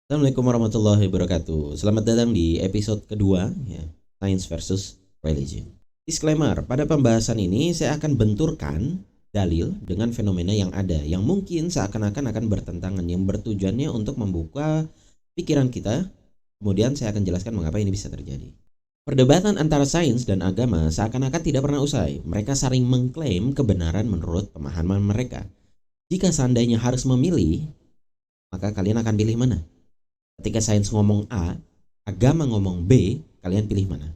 Assalamualaikum warahmatullahi wabarakatuh. Selamat datang di episode kedua ya, Science versus Religion. Disclaimer, pada pembahasan ini saya akan benturkan dalil dengan fenomena yang ada yang mungkin seakan-akan akan bertentangan, yang bertujuannya untuk membuka pikiran kita. Kemudian saya akan jelaskan mengapa ini bisa terjadi. Perdebatan antara sains dan agama seakan-akan tidak pernah usai. Mereka saling mengklaim kebenaran menurut pemahaman mereka. Jika seandainya harus memilih, maka kalian akan pilih mana? Ketika sains ngomong A, agama ngomong B, kalian pilih mana?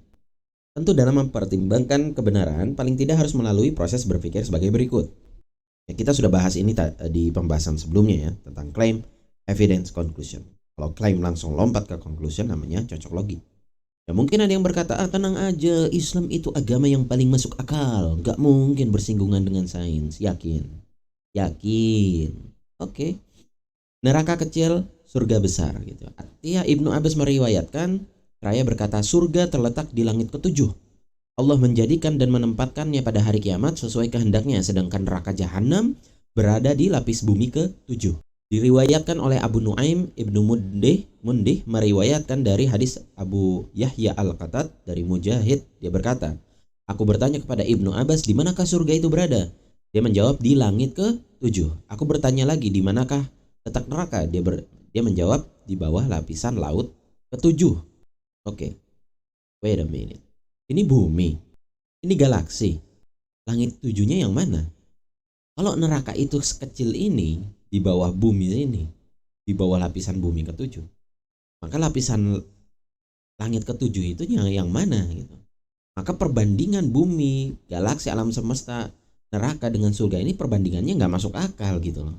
Tentu dalam mempertimbangkan kebenaran, paling tidak harus melalui proses berpikir sebagai berikut. Ya, kita sudah bahas ini di pembahasan sebelumnya ya, tentang claim, evidence, conclusion. Kalau claim langsung lompat ke conclusion namanya cocok logi. Ya mungkin ada yang berkata, tenang aja, Islam itu agama yang paling masuk akal, gak mungkin bersinggungan dengan sains. Yakin? Yakin. Oke. Neraka kecil, surga besar gitu. Artinya Ibnu Abbas meriwayatkan, Raya berkata, surga terletak di langit ketujuh. Allah menjadikan dan menempatkannya pada hari kiamat sesuai kehendaknya, sedangkan neraka jahanam berada di lapis bumi ke-7. Diriwayatkan oleh Abu Nuaim Ibnu Mundih meriwayatkan dari hadis Abu Yahya Al-Qatad dari Mujahid, dia berkata, aku bertanya kepada Ibnu Abbas, di manakah surga itu berada? Dia menjawab, di langit ke-7. Aku bertanya lagi, di manakah letak neraka? Dia menjawab, di bawah lapisan laut ke-7. Oke, wait a minute. Ini bumi, ini galaksi. Langit tujuhnya yang mana? Kalau neraka itu sekecil ini, di bawah bumi ini, di bawah lapisan bumi ke-7, maka lapisan langit ke-7 itu yang mana gitu. Maka perbandingan bumi, galaksi, alam semesta, neraka dengan surga ini perbandingannya nggak masuk akal gitu loh.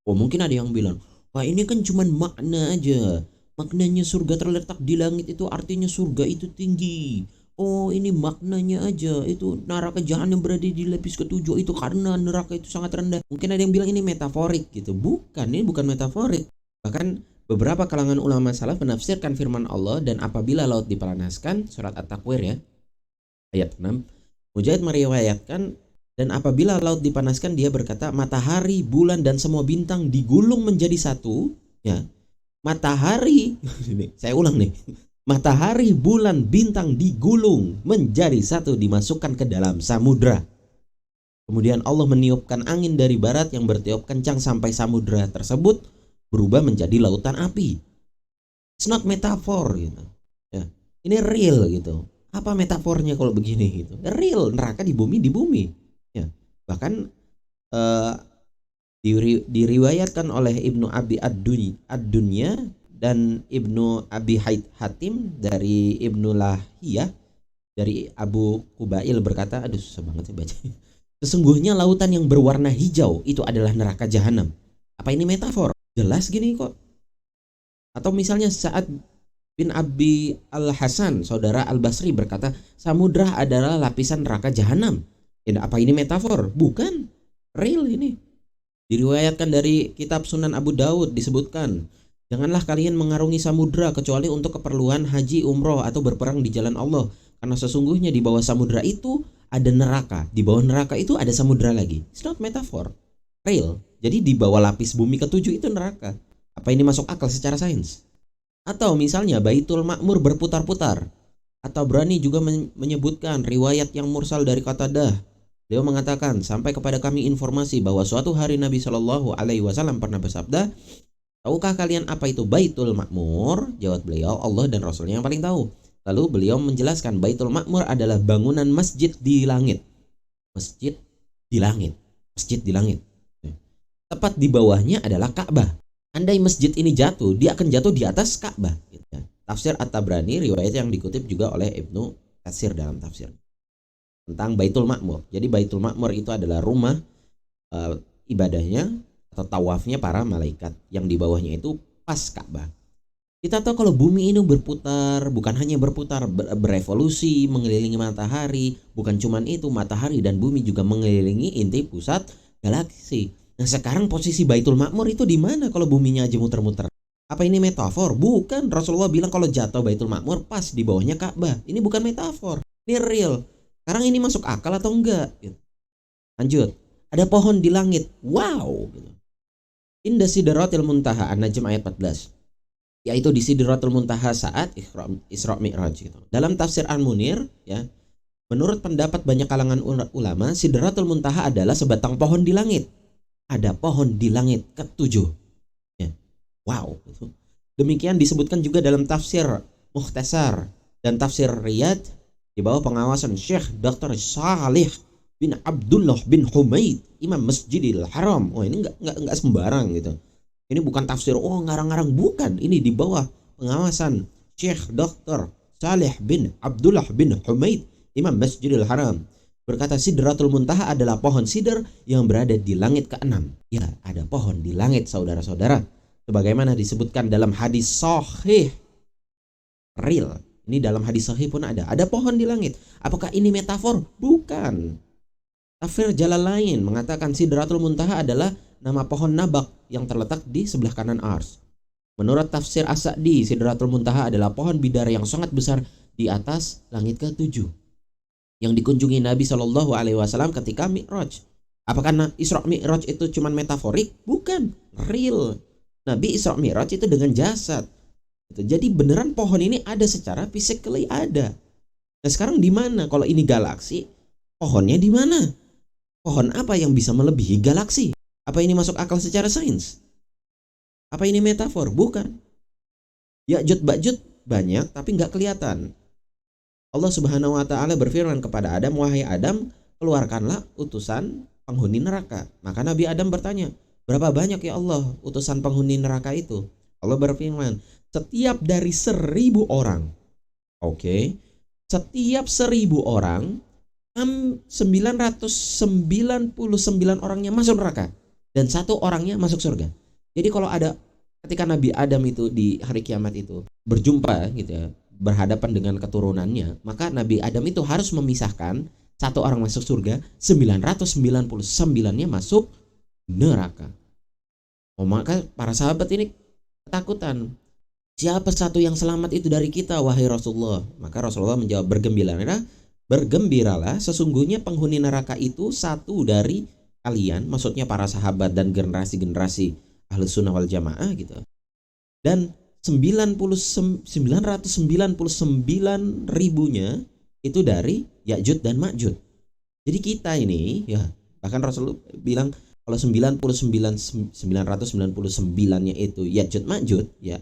Oh mungkin ada yang bilang, wah ini kan cuman makna aja. Maknanya surga terletak di langit itu artinya surga itu tinggi. Oh ini maknanya aja, itu neraka jahanam berada di lapis ke-7 itu karena neraka itu sangat rendah. Mungkin ada yang bilang ini metaforik gitu. Bukan, ini bukan metaforik. Bahkan beberapa kalangan ulama salaf menafsirkan firman Allah, dan apabila laut dipanaskan, surat At-Takwir ya, ayat 6. Mujahid meriwayatkan, dan apabila laut dipanaskan, dia berkata, matahari, bulan, dan semua bintang digulung menjadi satu. Ya, matahari, saya ulang nih, matahari, bulan, bintang digulung menjadi satu, dimasukkan ke dalam samudra. Kemudian Allah meniupkan angin dari barat yang bertiup kencang sampai samudra tersebut berubah menjadi lautan api. It's not metaphor gitu. Ya, ini real gitu. Apa metafornya kalau begini gitu? Real, neraka di bumi. Ya, bahkan eh, diriwayatkan oleh Ibnu Abi Ad-Dunya dan Ibnu Abi Hatim dari Ibnu Lahiyah dari Abu Kubail berkata, aduh susah banget sih baca. Sesungguhnya lautan yang berwarna hijau itu adalah neraka jahanam. Apa ini metafor? Jelas gini kok. Atau misalnya saat bin Abi Al-Hasan, saudara Al-Basri berkata, samudra adalah lapisan neraka jahanam. Apa ini metafor? Bukan. Real ini. Diriwayatkan dari kitab Sunan Abu Daud disebutkan, janganlah kalian mengarungi samudra kecuali untuk keperluan haji, umroh, atau berperang di jalan Allah. Karena sesungguhnya di bawah samudra itu ada neraka. Di bawah neraka itu ada samudra lagi. It's not metaphor. Real. Jadi di bawah lapis bumi ke-7 itu neraka. Apa ini masuk akal secara sains? Atau misalnya Baitul Ma'mur berputar-putar. Atau berani juga menyebutkan riwayat yang mursal dari Qatadah. Dia mengatakan, sampai kepada kami informasi bahwa suatu hari Nabi Shallallahu Alaihi Wasallam pernah bersabda, tahukah kalian apa itu Baitul Ma'mur? Jawab beliau, Allah dan Rasulnya yang paling tahu. Lalu beliau menjelaskan, Baitul Ma'mur adalah bangunan masjid di langit. Masjid di langit. Masjid di langit. Tepat di bawahnya adalah Ka'bah. Andai masjid ini jatuh, dia akan jatuh di atas Ka'bah. Tafsir At-Tabrani, riwayat yang dikutip juga oleh Ibnu Katsir dalam tafsir tentang Baitul Ma'mur. Jadi Baitul Ma'mur itu adalah rumah ibadahnya atau tawafnya para malaikat, yang di bawahnya itu pas Ka'bah. Kita tahu kalau bumi ini berputar, bukan hanya berputar, berevolusi mengelilingi matahari. Bukan cuman itu, matahari dan bumi juga mengelilingi inti pusat galaksi. Nah sekarang posisi Baitul Ma'mur itu di mana kalau buminya aja muter-muter? Apa ini metafor? Bukan. Rasulullah bilang kalau jatuh Baitul Ma'mur pas di bawahnya Ka'bah. Ini bukan metafor. Ini real. Sekarang ini masuk akal atau enggak? Lanjut. Ada pohon di langit. Wow. Inda Sidratil Muntaha, An-Najm ayat 14. yaitu di Sidratul Muntaha saat Isra Mi'raj gitu. Dalam tafsir Al-Munir ya, menurut pendapat banyak kalangan ulama, Sidratul Muntaha adalah sebatang pohon di langit. Ada pohon di langit ketujuh. Ya. Wow. Demikian disebutkan juga dalam tafsir Mukhtasar dan tafsir Riyadh di bawah pengawasan Syekh Dr. Salih bin Abdullah bin Humaid, Imam Masjidil Haram. Oh, ini enggak sembarang gitu. Ini bukan tafsir ngarang-ngarang, bukan. Ini di bawah pengawasan Syekh Dr. Salih bin Abdullah bin Humaid, Imam Masjidil Haram. Berkata Sidratul Muntaha adalah pohon sidr yang berada di langit ke-6. Ya, ada pohon di langit, saudara-saudara. Sebagaimana disebutkan dalam hadis sahih. Real. Ini dalam hadis sahih pun ada. Ada pohon di langit. Apakah ini metafor? Bukan. Tafsir Jalalain mengatakan Sidratul Muntaha adalah nama pohon nabak yang terletak di sebelah kanan ars. Menurut tafsir As-Sa'di, Sidratul Muntaha adalah pohon bidara yang sangat besar di atas langit ke-7 yang dikunjungi Nabi Shallallahu Alaihi Wasallam ketika Mi'raj. Apakah Isra Mi'raj itu cuma metaforik? Bukan, real. Nabi Isra Mi'raj itu dengan jasad. Jadi beneran pohon ini ada secara physically ada. Nah sekarang di mana? Kalau ini galaksi, pohonnya di mana? Pohon apa yang bisa melebihi galaksi? Apa ini masuk akal secara sains? Apa ini metafor? Bukan. Ya'jud Ba'jud banyak tapi nggak kelihatan. Allah Subhanahu wa taala berfirman kepada Adam, "Wahai Adam, keluarkanlah utusan penghuni neraka." Maka Nabi Adam bertanya, "Berapa banyak ya Allah utusan penghuni neraka itu?" Allah berfirman, "Setiap dari 1000 orang." Oke. Setiap 1000 orang 999 orangnya masuk neraka dan 1 orangnya masuk surga. Jadi kalau ada ketika Nabi Adam itu di hari kiamat itu berjumpa gitu ya, berhadapan dengan keturunannya, maka Nabi Adam itu harus memisahkan 1 orang masuk surga, 999-nya masuk neraka. Oh, maka para sahabat ini ketakutan. Siapa satu yang selamat itu dari kita, wahai Rasulullah? Maka Rasulullah menjawab, bergembiralah, sesungguhnya penghuni neraka itu 1 dari kalian, maksudnya para sahabat dan generasi-generasi Ahlus Sunnah wal Jamaah gitu. Dan 999.000-nya itu dari Ya'jud dan Ma'jud. Jadi kita ini ya, bahkan Rasulullah bilang kalau 999-nya itu Ya'jud Ma'jud ya,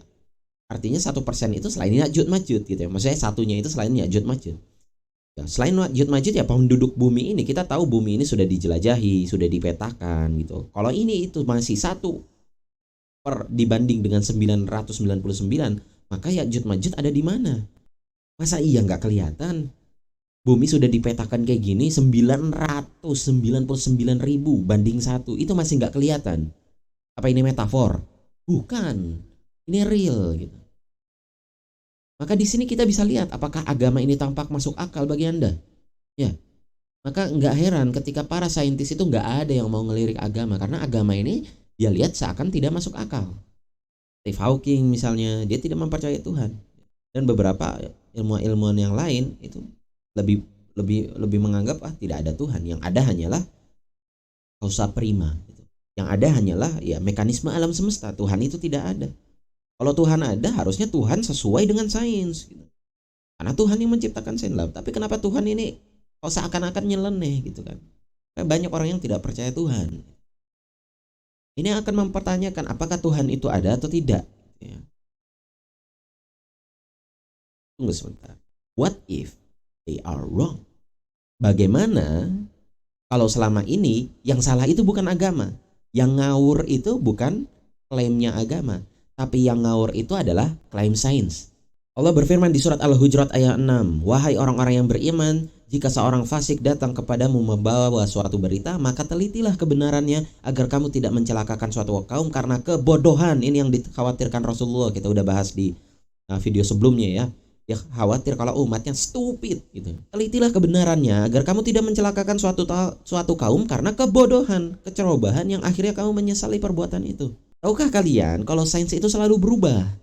artinya 1% itu selain Ya'jud Ma'jud gitu ya. Maksudnya satunya itu selain Ya'jud Ma'jud. Ya, selain Ya'jud Ma'jud ya penduduk bumi ini, kita tahu bumi ini sudah dijelajahi, sudah dipetakan gitu. Kalau ini itu masih 1 dibanding dengan 999, maka Ya'jud Ma'jud ada di mana? Masa iya nggak kelihatan? Bumi sudah dipetakan kayak gini, 999.000 banding 1, itu masih nggak kelihatan. Apa ini metafor? Bukan, ini real gitu. Maka di sini kita bisa lihat apakah agama ini tampak masuk akal bagi Anda. Ya, maka nggak heran ketika para saintis itu nggak ada yang mau ngelirik agama, karena agama ini dia lihat seakan tidak masuk akal. Steve Hawking misalnya, dia tidak mempercayai Tuhan. Dan beberapa ilmuwan yang lain itu lebih menganggap tidak ada Tuhan. Yang ada hanyalah causa prima gitu. Yang ada hanyalah ya mekanisme alam semesta. Tuhan itu tidak ada. Kalau Tuhan ada, harusnya Tuhan sesuai dengan sains gitu. Karena Tuhan yang menciptakan sains lah. Tapi kenapa Tuhan ini kok seakan-akan nyeleneh gitu kan? Karena banyak orang yang tidak percaya Tuhan. Ini akan mempertanyakan apakah Tuhan itu ada atau tidak ya. Tunggu sebentar. What if they are wrong? Bagaimana kalau selama ini yang salah itu bukan agama, yang ngawur itu bukan klaimnya agama, tapi yang ngawur itu adalah klaim sains. Allah berfirman di surat Al-Hujurat ayat 6, "Wahai orang-orang yang beriman, jika seorang fasik datang kepadamu membawa suatu berita, maka telitilah kebenarannya agar kamu tidak mencelakakan suatu kaum karena kebodohan." Ini yang dikhawatirkan Rasulullah, kita udah bahas di video sebelumnya ya. Dia khawatir kalau umatnya stupid gitu. Telitilah kebenarannya agar kamu tidak mencelakakan suatu kaum karena kebodohan, kecerobohan yang akhirnya kamu menyesali perbuatan itu. Tahukah kalian kalau sains itu selalu berubah?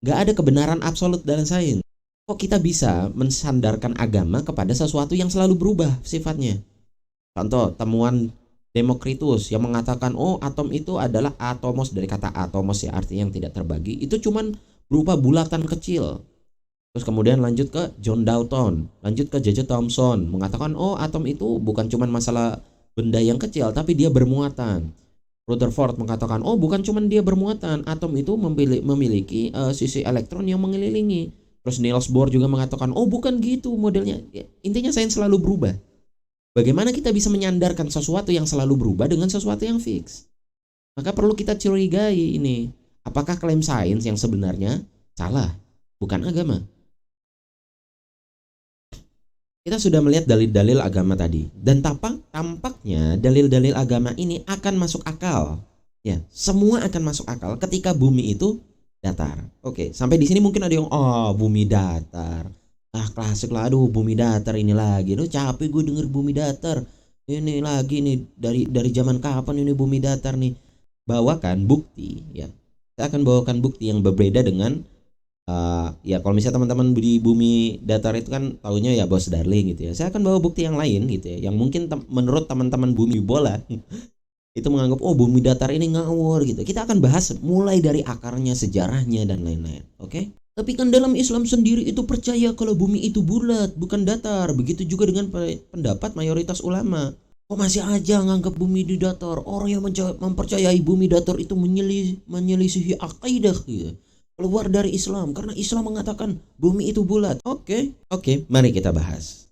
Gak ada kebenaran absolut dalam sains. Kok kita bisa mensandarkan agama kepada sesuatu yang selalu berubah sifatnya? Contoh, temuan Demokritus yang mengatakan atom itu adalah atomos, dari kata atomos ya, artinya yang tidak terbagi. Itu cuman berupa bulatan kecil. Terus kemudian lanjut ke John Dalton, lanjut ke J.J. Thomson, mengatakan oh atom itu bukan cuma masalah benda yang kecil, tapi dia bermuatan. Rutherford mengatakan oh bukan cuma dia bermuatan, atom itu memiliki sisi elektron yang mengelilingi. Terus Niels Bohr juga mengatakan oh bukan gitu modelnya. Intinya sains selalu berubah. Bagaimana kita bisa menyandarkan sesuatu yang selalu berubah dengan sesuatu yang fix? Maka perlu kita curigai ini. Apakah klaim sains yang sebenarnya salah, bukan agama? Kita sudah melihat dalil-dalil agama tadi, dan tampaknya dalil-dalil agama ini akan masuk akal. Ya, semua akan masuk akal ketika bumi itu datar. Oke, sampai di sini mungkin ada yang bumi datar. Klasik lah, aduh bumi datar ini lagi. Aduh capek gue denger bumi datar. Ini lagi nih dari zaman kapan ini bumi datar nih? Bawakan bukti ya. Saya akan bawakan bukti yang berbeda dengan ya kalau misalnya teman-teman di bumi datar itu kan taunya ya Bos Darling gitu ya. Saya akan bawa bukti yang lain gitu ya, yang mungkin menurut teman-teman bumi bola itu menganggap oh bumi datar ini ngawur gitu. Kita akan bahas mulai dari akarnya, sejarahnya dan lain-lain. Oke? Tapi kan dalam Islam sendiri itu percaya kalau bumi itu bulat, bukan datar. Begitu juga dengan pendapat mayoritas ulama. Kok masih aja nganggap bumi di datar? Orang yang mempercayai bumi datar itu menyelisihi akidah gitu. Keluar dari Islam karena Islam mengatakan bumi itu bulat. Oke, mari kita bahas.